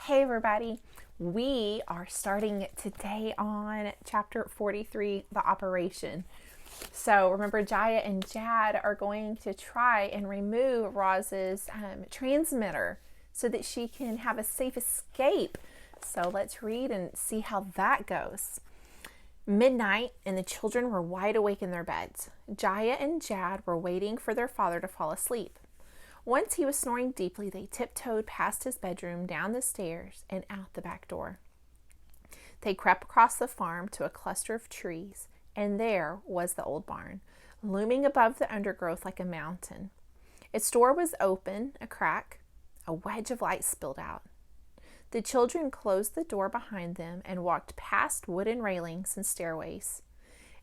Hey everybody, we are starting today on chapter 43, the operation. So remember, Jaya and Jad are going to try and remove Roz's transmitter so that she can have a safe escape. So let's read and see how that goes. Midnight, and the children were wide awake in their beds. Jaya and Jad were waiting for their father to fall asleep. Once he was snoring deeply, they tiptoed past his bedroom, down the stairs, and out the back door. They crept across the farm to a cluster of trees, and there was the old barn, looming above the undergrowth like a mountain. Its door was open, a crack. A wedge of light spilled out. The children closed the door behind them and walked past wooden railings and stairways,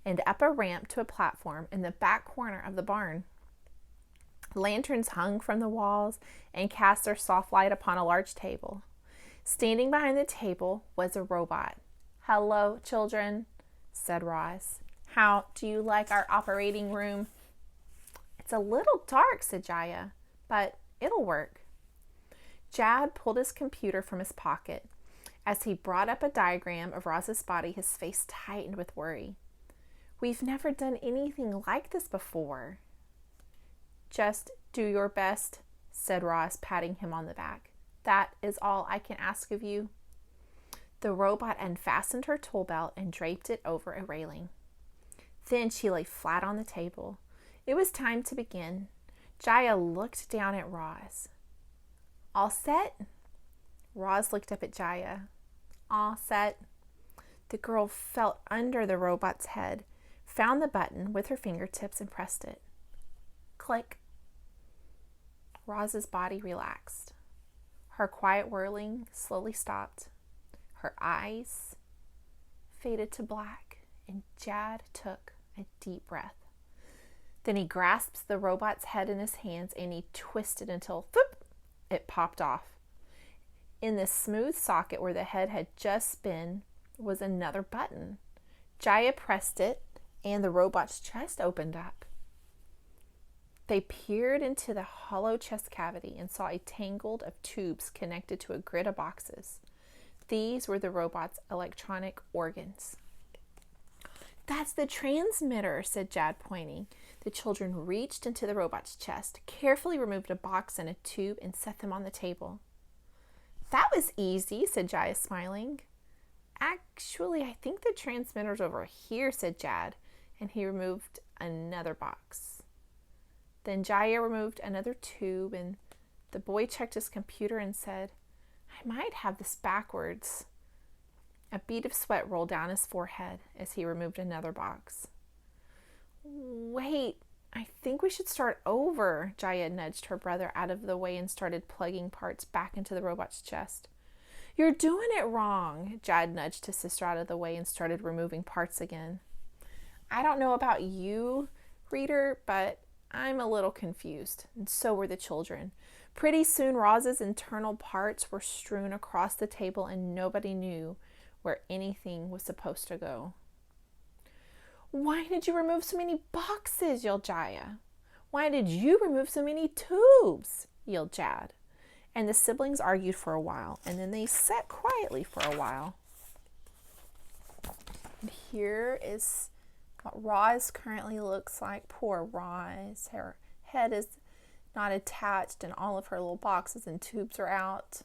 and up a ramp to a platform in the back corner of the barn. Lanterns hung from the walls and cast their soft light upon a large table. Standing behind the table was a robot. "Hello, children," said Roz. "How do you like our operating room?" "It's a little dark," said Jaya, "but it'll work." Jad pulled his computer from his pocket. As he brought up a diagram of Roz's body, his face tightened with worry. "We've never done anything like this before." "Just do your best," said Roz, patting him on the back. "That is all I can ask of you." The robot unfastened her tool belt and draped it over a railing. Then she lay flat on the table. It was time to begin. Jaya looked down at Roz. "All set?" Roz looked up at Jaya. "All set." The girl felt under the robot's head, found the button with her fingertips, and pressed it. Click. Roz's body relaxed. Her quiet whirling slowly stopped. Her eyes faded to black, and Jad took a deep breath. Then he grasped the robot's head in his hands and he twisted until whoop, it popped off. In the smooth socket where the head had just been was another button. Jaya pressed it and the robot's chest opened up. They peered into the hollow chest cavity and saw a tangle of tubes connected to a grid of boxes. These were the robot's electronic organs. "That's the transmitter," said Jad, pointing. The children reached into the robot's chest, carefully removed a box and a tube, and set them on the table. "That was easy," said Jaya, smiling. "Actually, I think the transmitter's over here," said Jad, and he removed another box. Then Jaya removed another tube, and the boy checked his computer and said, "I might have this backwards." A bead of sweat rolled down his forehead as he removed another box. "Wait, I think we should start over." Jaya nudged her brother out of the way and started plugging parts back into the robot's chest. "You're doing it wrong." Jad nudged his sister out of the way and started removing parts again. "I don't know about you, reader, but I'm a little confused," and so were the children. Pretty soon, Roz's internal parts were strewn across the table and nobody knew where anything was supposed to go. "Why did you remove so many boxes?" yelled Jaya. "Why did you remove so many tubes?" yelled Jad. And the siblings argued for a while, and then they sat quietly for a while. And here is what Roz currently looks like. Poor Roz. Her head is not attached and all of her little boxes and tubes are out.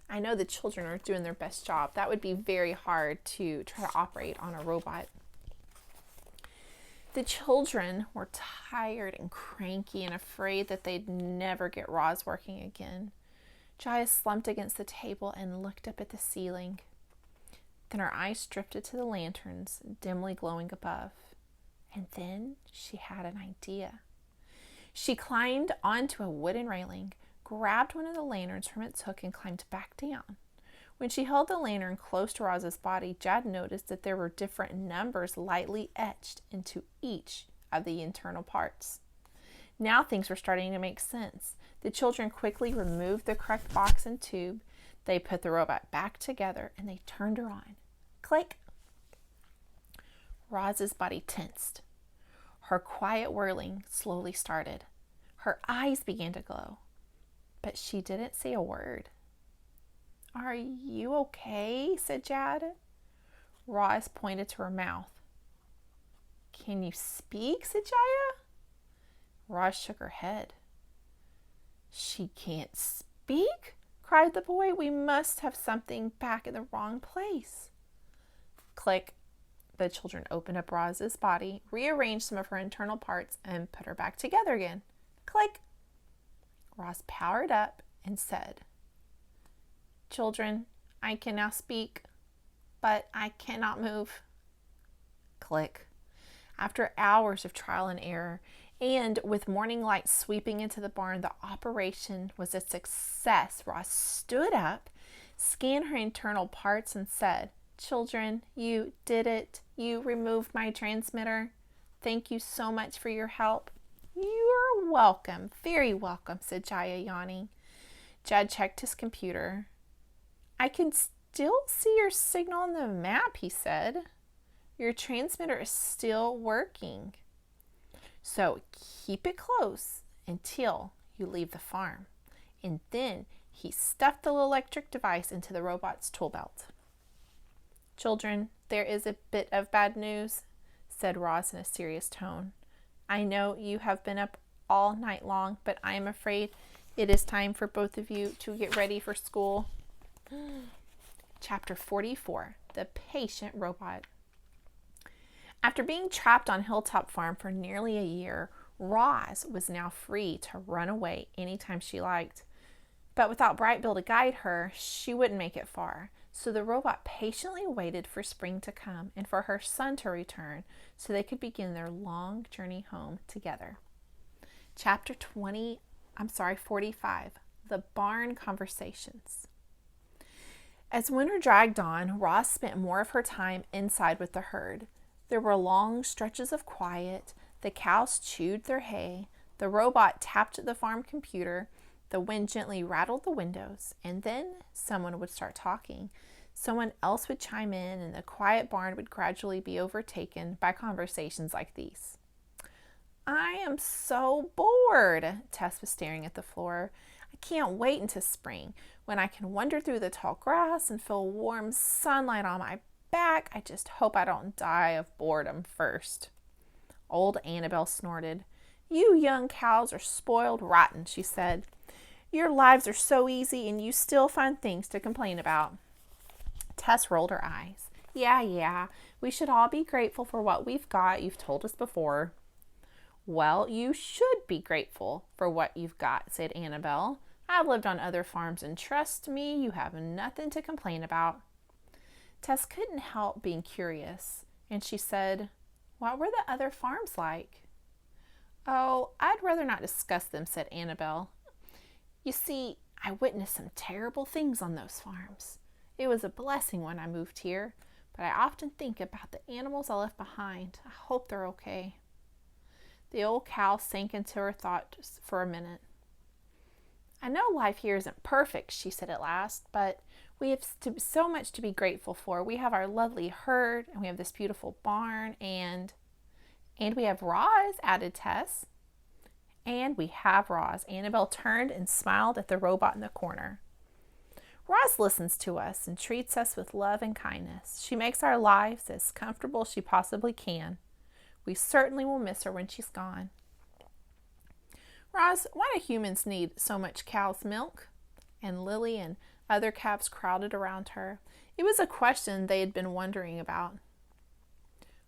I know the children are doing their best job. That would be very hard to try to operate on a robot. The children were tired and cranky and afraid that they'd never get Roz working again. Jaya slumped against the table and looked up at the ceiling. Then her eyes drifted to the lanterns, dimly glowing above. And then she had an idea. She climbed onto a wooden railing, grabbed one of the lanterns from its hook, and climbed back down. When she held the lantern close to Roz's body, Jad noticed that there were different numbers lightly etched into each of the internal parts. Now things were starting to make sense. The children quickly removed the correct box and tube. They put the robot back together and they turned her on. Click. Roz's body tensed. Her quiet whirling slowly started. Her eyes began to glow, but she didn't say a word. Are you okay? Said Jad. Roz pointed to her mouth. Can you speak? Said Jaya. Roz shook her head. She can't speak? Cried the boy. We must have something back in the wrong place. Click. The children opened up Roz's body, rearranged some of her internal parts, and put her back together again. Click. Roz powered up and said, Children, I can now speak, but I cannot move. Click. After hours of trial and error, and with morning light sweeping into the barn, the operation was a success. Roz stood up, scanned her internal parts, and said, Children, you did it. You removed my transmitter. Thank you so much for your help. You're welcome. Very welcome, said Jaya, yawning. Jad checked his computer. I can still see your signal on the map, he said. Your transmitter is still working. So keep it close until you leave the farm. And then he stuffed the electric device into the robot's tool belt. Children, there is a bit of bad news, said Roz in a serious tone. I know you have been up all night long, but I am afraid it is time for both of you to get ready for school. Chapter 44, The Patient Robot. After being trapped on Hilltop Farm for nearly a year, Roz was now free to run away anytime she liked. But without Bright Bill to guide her, she wouldn't make it far. So the robot patiently waited for spring to come and for her son to return so they could begin their long journey home together. Chapter 45, The Barn Conversations. As winter dragged on, Roz spent more of her time inside with the herd. There were long stretches of quiet. The cows chewed their hay. The robot tapped at the farm computer. The wind gently rattled the windows, and then someone would start talking. Someone else would chime in, and the quiet barn would gradually be overtaken by conversations like these. I am so bored, Tess was staring at the floor. I can't wait until spring, when I can wander through the tall grass and feel warm sunlight on my back. I just hope I don't die of boredom first. Old Annabelle snorted. You young cows are spoiled rotten, she said. Your lives are so easy and you still find things to complain about. Tess rolled her eyes. Yeah, we should all be grateful for what we've got. You've told us before. Well, you should be grateful for what you've got, said Annabelle. I've lived on other farms and trust me, you have nothing to complain about. Tess couldn't help being curious, and she said, What were the other farms like? Oh, I'd rather not discuss them, said Annabelle. You see, I witnessed some terrible things on those farms. It was a blessing when I moved here, but I often think about the animals I left behind. I hope they're okay. The old cow sank into her thoughts for a minute. I know life here isn't perfect, she said at last, but we have so much to be grateful for. We have our lovely herd, and we have this beautiful barn, and we have Roz, added Tess. And we have Roz. Annabelle turned and smiled at the robot in the corner. Roz listens to us and treats us with love and kindness. She makes our lives as comfortable as she possibly can. We certainly will miss her when she's gone. Roz, why do humans need so much cow's milk? And Lily and other calves crowded around her. It was a question they had been wondering about.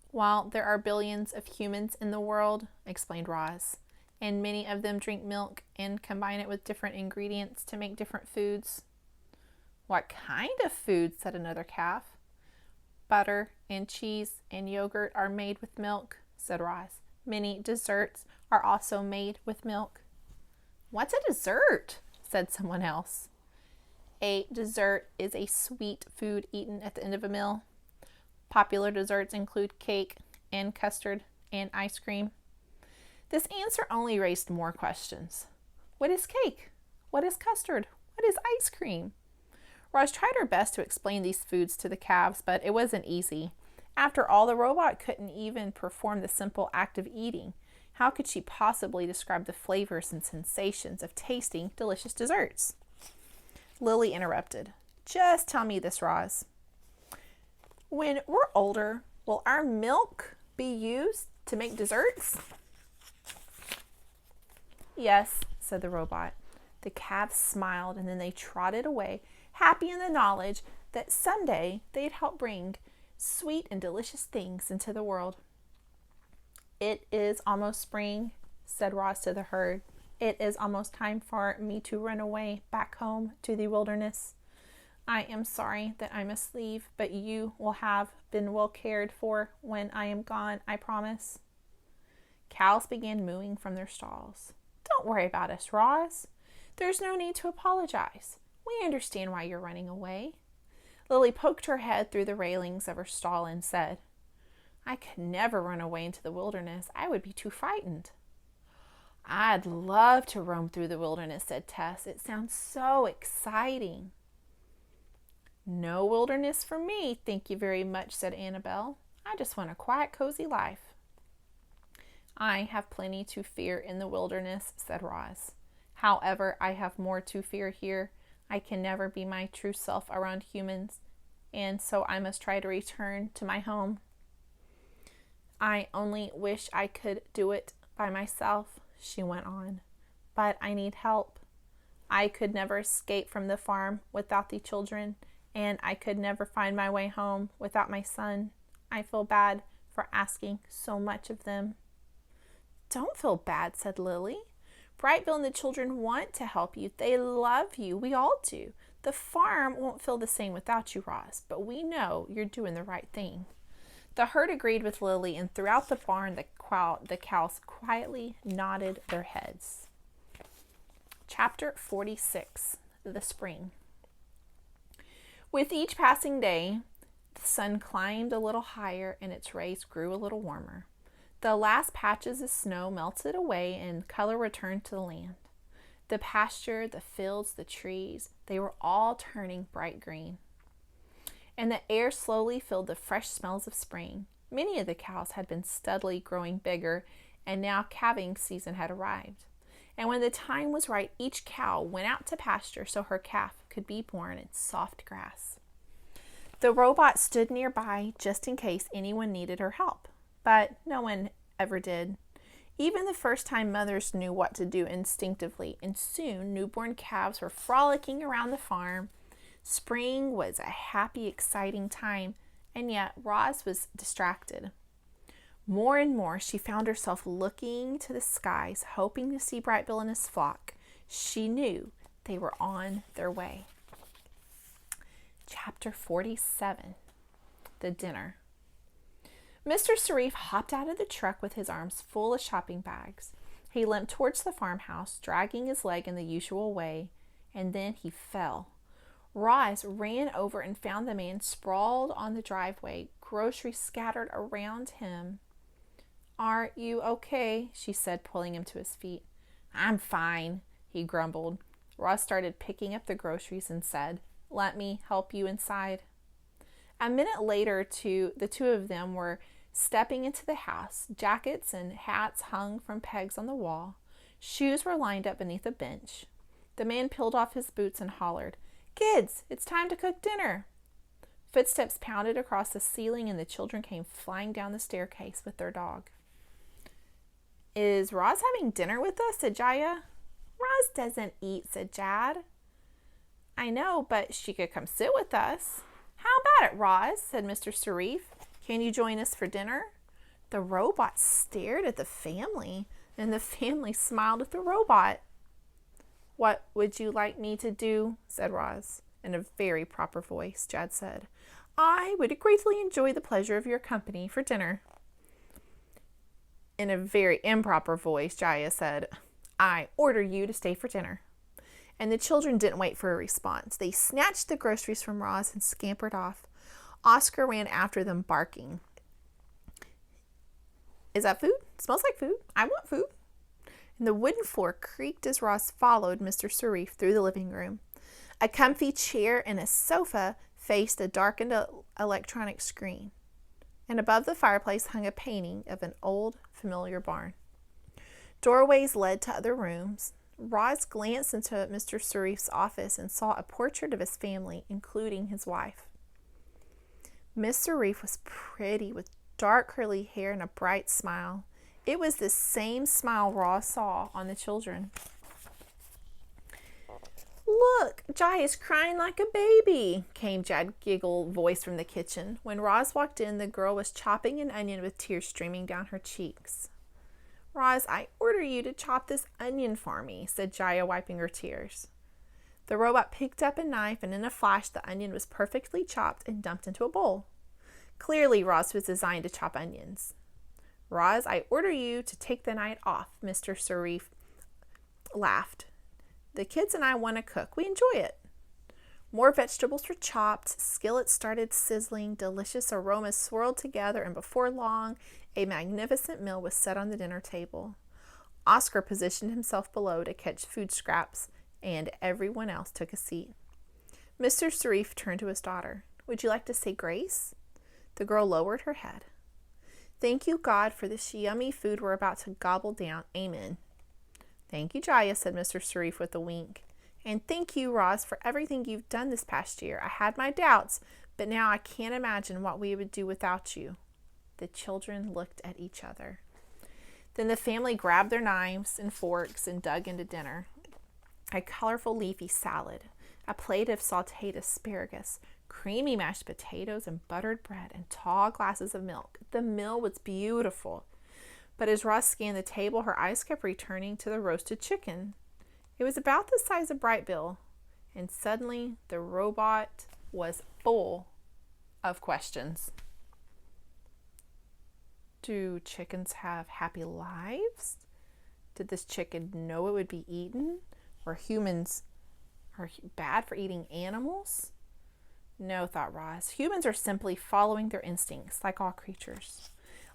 While there are billions of humans in the world, explained Roz, and many of them drink milk and combine it with different ingredients to make different foods. What kind of food? Said another calf. Butter and cheese and yogurt are made with milk, said Roz. Many desserts are also made with milk. What's a dessert? Said someone else. A dessert is a sweet food eaten at the end of a meal. Popular desserts include cake and custard and ice cream. This answer only raised more questions. What is cake? What is custard? What is ice cream? Roz tried her best to explain these foods to the calves, but it wasn't easy. After all, the robot couldn't even perform the simple act of eating. How could she possibly describe the flavors and sensations of tasting delicious desserts? Lily interrupted. Just tell me this, Roz. When we're older, will our milk be used to make desserts? Yes, said the robot. The calves smiled, and then they trotted away, happy in the knowledge that someday they'd help bring sweet and delicious things into the world. It is almost spring, said Roz to the herd. It is almost time for me to run away back home to the wilderness. I am sorry that I must leave, but you will have been well cared for when I am gone, I promise. Cows began mooing from their stalls. Don't worry about us, Roz. There's no need to apologize. We understand why you're running away. Lily poked her head through the railings of her stall and said, I could never run away into the wilderness. I would be too frightened. I'd love to roam through the wilderness, said Tess. It sounds so exciting. No wilderness for me, thank you very much, said Annabelle. I just want a quiet, cozy life. I have plenty to fear in the wilderness, said Roz. However, I have more to fear here. I can never be my true self around humans, and so I must try to return to my home. I only wish I could do it by myself, she went on, but I need help. I could never escape from the farm without the children, and I could never find my way home without my son. I feel bad for asking so much of them. Don't feel bad, said Lily. Brightville and the children want to help you. They love you. We all do. The farm won't feel the same without you, Roz, but we know you're doing the right thing. The herd agreed with Lily, and throughout the barn, the cows quietly nodded their heads. Chapter 46, The Spring. With each passing day, the sun climbed a little higher and its rays grew a little warmer. The last patches of snow melted away and color returned to the land. The pasture, the fields, the trees, they were all turning bright green. And the air slowly filled the fresh smells of spring. Many of the cows had been steadily growing bigger, and now calving season had arrived. And when the time was right, each cow went out to pasture so her calf could be born in soft grass. The robot stood nearby just in case anyone needed her help, but no one ever did. Even the first time mothers knew what to do instinctively, and soon newborn calves were frolicking around the farm. Spring was a happy, exciting time, and yet Roz was distracted. More and more, she found herself looking to the skies, hoping to see Brightville and his flock. She knew they were on their way. Chapter 47, The Dinner. Mr. Sarif hopped out of the truck with his arms full of shopping bags. He limped towards the farmhouse, dragging his leg in the usual way, and then he fell. Roz ran over and found the man sprawled on the driveway, groceries scattered around him. Are you okay? She said, pulling him to his feet. I'm fine, he grumbled. Roz started picking up the groceries and said, Let me help you inside. A minute later, the two of them were stepping into the house. Jackets and hats hung from pegs on the wall. Shoes were lined up beneath a bench. The man peeled off his boots and hollered, Kids, it's time to cook dinner. Footsteps pounded across the ceiling and the children came flying down the staircase with their dog. Is Roz having dinner with us? Said Jaya. Roz doesn't eat, said Jad. I know, but she could come sit with us. How about it, Roz? Said Mr. Sarif. Can you join us for dinner? The robot stared at the family, and the family smiled at the robot. What would you like me to do? Said Roz. In a very proper voice, Jad said, I would greatly enjoy the pleasure of your company for dinner. In a very improper voice, Jaya said, I order you to stay for dinner. And the children didn't wait for a response. They snatched the groceries from Roz and scampered off. Oscar ran after them, barking. Is that food? Smells like food. I want food. And the wooden floor creaked as Roz followed Mr. Sarif through the living room. A comfy chair and a sofa faced a darkened electronic screen. And above the fireplace hung a painting of an old, familiar barn. Doorways led to other rooms. Roz glanced into Mr. Sarif's office and saw a portrait of his family, including his wife. Miss Sarif was pretty with dark curly hair and a bright smile. It was the same smile Roz saw on the children. "Look, Jaya is crying like a baby," came Jad's giggle voice from the kitchen. When Roz walked in, the girl was chopping an onion with tears streaming down her cheeks. "Roz, I order you to chop this onion for me," said Jaya, wiping her tears. The robot picked up a knife, and in a flash, the onion was perfectly chopped and dumped into a bowl. Clearly, Roz was designed to chop onions. "Roz, I order you to take the night off," Mr. Sarif laughed. "The kids and I want to cook. We enjoy it." More vegetables were chopped, skillets started sizzling, delicious aromas swirled together, and before long, a magnificent meal was set on the dinner table. Oscar positioned himself below to catch food scraps, and everyone else took a seat. Mr. Sarif turned to his daughter. "Would you like to say grace?" The girl lowered her head. "Thank you, God, for this yummy food we're about to gobble down. Amen." "Thank you, Jaya," said Mr. Sarif with a wink. "And thank you, Roz, for everything you've done this past year. I had my doubts, but now I can't imagine what we would do without you." The children looked at each other. Then the family grabbed their knives and forks and dug into dinner. A colorful leafy salad, a plate of sautéed asparagus, creamy mashed potatoes and buttered bread, and tall glasses of milk. The meal was beautiful. But as Roz scanned the table, her eyes kept returning to the roasted chicken. It was about the size of Brightbill, and suddenly the robot was full of questions. Do chickens have happy lives? Did this chicken know it would be eaten? Or humans are bad for eating animals? No, thought Roz. Humans are simply following their instincts, like all creatures.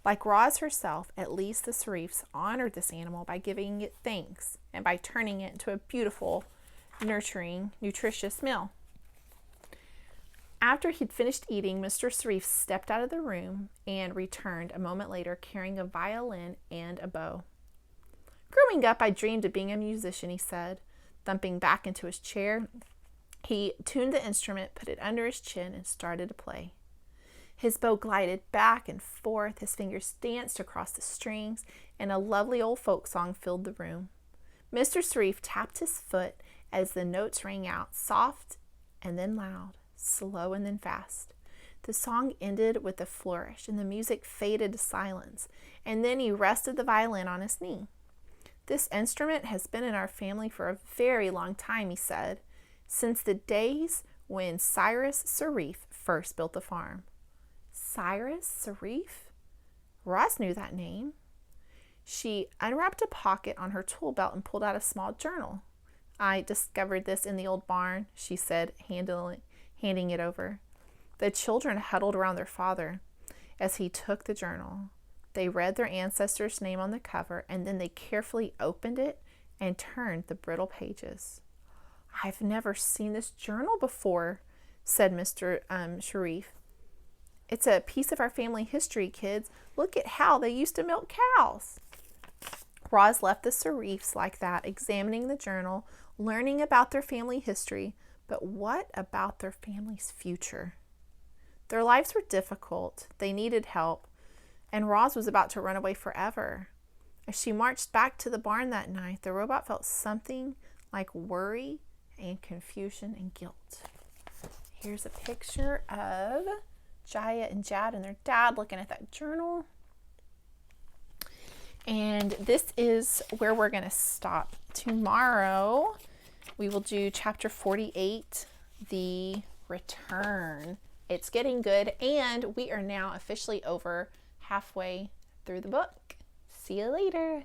Like Roz herself, at least the Sarifs honored this animal by giving it thanks and by turning it into a beautiful, nurturing, nutritious meal. After he'd finished eating, Mr. Sarif stepped out of the room and returned a moment later carrying a violin and a bow. "Growing up, I dreamed of being a musician," he said. Thumping back into his chair, he tuned the instrument, put it under his chin, and started to play. His bow glided back and forth, his fingers danced across the strings, and a lovely old folk song filled the room. Mr. Sarif tapped his foot as the notes rang out, soft and then loud, slow and then fast. The song ended with a flourish, and the music faded to silence, and then he rested the violin on his knee. "This instrument has been in our family for a very long time," he said, "since the days when Cyrus Sarif first built the farm." Cyrus Sarif? Roz knew that name. She unwrapped a pocket on her tool belt and pulled out a small journal. "I discovered this in the old barn," she said, handing it over. The children huddled around their father as he took the journal. They read their ancestor's name on the cover, and then they carefully opened it and turned the brittle pages. "I've never seen this journal before," said Mr. Sarif. "It's a piece of our family history, kids. Look at how they used to milk cows." Roz left the Sarifs like that, examining the journal, learning about their family history, but what about their family's future? Their lives were difficult. They needed help, and Roz was about to run away forever. As she marched back to the barn that night, the robot felt something like worry and confusion and guilt. Here's a picture of Jaya and Jad and their dad looking at that journal. And this is where we're going to stop. Tomorrow, we will do chapter 48, The Return. It's getting good, and we are now officially over halfway through the book. See you later.